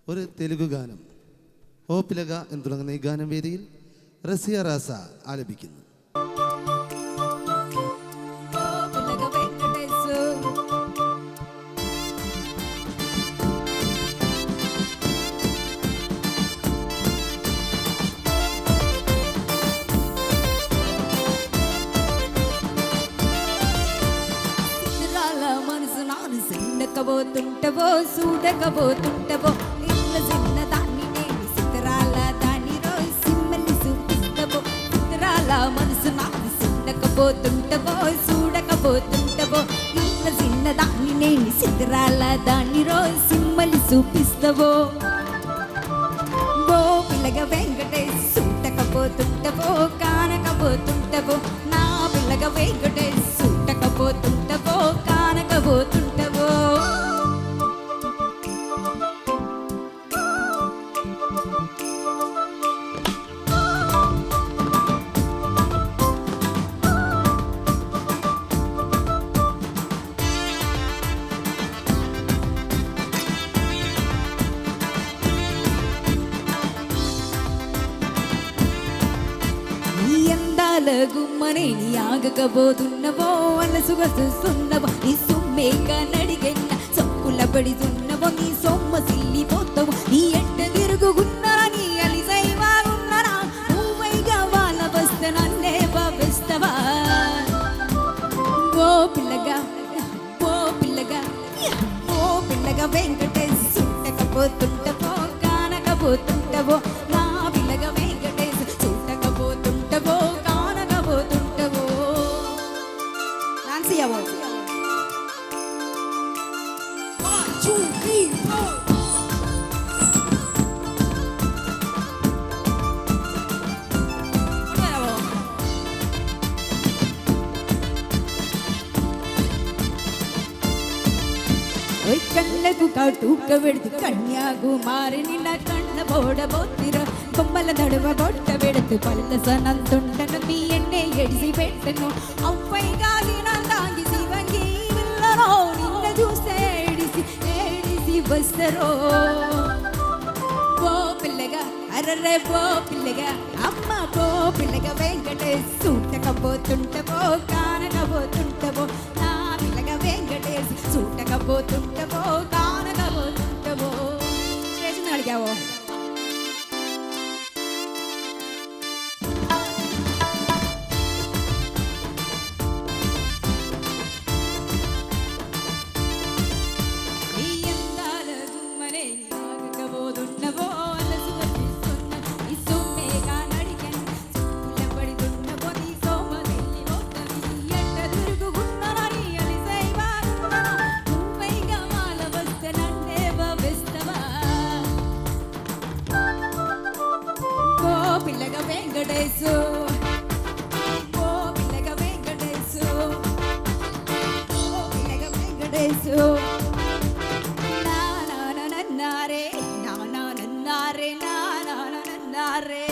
ഒരു തെലുഗു ഗാനം ഓ പിലക എന്ന് തുടങ്ങുന്ന ഈ ഗാനം വേദിയിൽ റസിയ റാസ ആലപിക്കുന്നു. ఉండకబోతుంటవో చూడకబోతుంటవో ఇట్ల చిన్న దాన్ని నేను సితరాల దాని రోజు సిమ్మల్ని చూపిస్తవో సితరాల మనసు నాది ఉండకబోతుంటవో చూడకబోతుంటవో ఇట్ల చిన్న దాన్ని నేను సితరాల దాని రోజు సిమ్మల్ని చూపిస్తవో ఓ పిల్లగ వెంకటేష్ చూడకపోతుంటవో కానకపోతుంటవో నా పిల్లగ వెంకటేష్ చూడకపోతుంటవో కానకపోతుంటవో గుమ్మనే నీ ఆగకపోతున్నవో అలసుగా చూస్తున్నవో నీ సొమ్మేగా నడిగెన్న సొక్కుల పడితున్నవో నీ సొమ్మ సిల్లిపోతావు నీ ఎంట తిరుగుకున్నా నీ అలిసైవాగున్నారా నువ్వైగా వాళ్ళ వస్తే నన్నే భావిస్తావా ఓ పిల్లగా ఓ పిల్లగా ఓ పిల్లగా వెంకటేష్ చుట్టకపోతుంటవో కానకపోతుంటవో నా పిల్లగా Venkatesh చుట్టకపోతుంటవో One, two, three, four. కళ్ళకు కాటుక పెడితే కన్యాకుమారి నిన్న కళ్ళ బోడబోతిర బొమ్మల నడువ బొట్ట పెడితే పల్లసనంతుండను నీ ఎన్నే ఎడిసి పెట్టను అవ్వైగా తాగి శివంగి విల్లరో నిన్న చూస్తే ఏడిసి వస్తరో ఓ పిల్లగా అర్రే ఓ పిల్లగా అమ్మ ఓ పిల్లగా వెంకటేష్ చూడకపోతుంటవో కానకపోతుంటవో నా పిల్లగా వెంకటేష్ చూడకపోతుంటవో కానకపోతుంటవో చేసింది అడిగావో పిల్లగా వెంకటేశు ఓ పిల్లగా వెంకటేశు ఓ పిల్లగా వెంకటేశు నా నా నన్నారే నా నా నన్నారే నా నా నన్నారే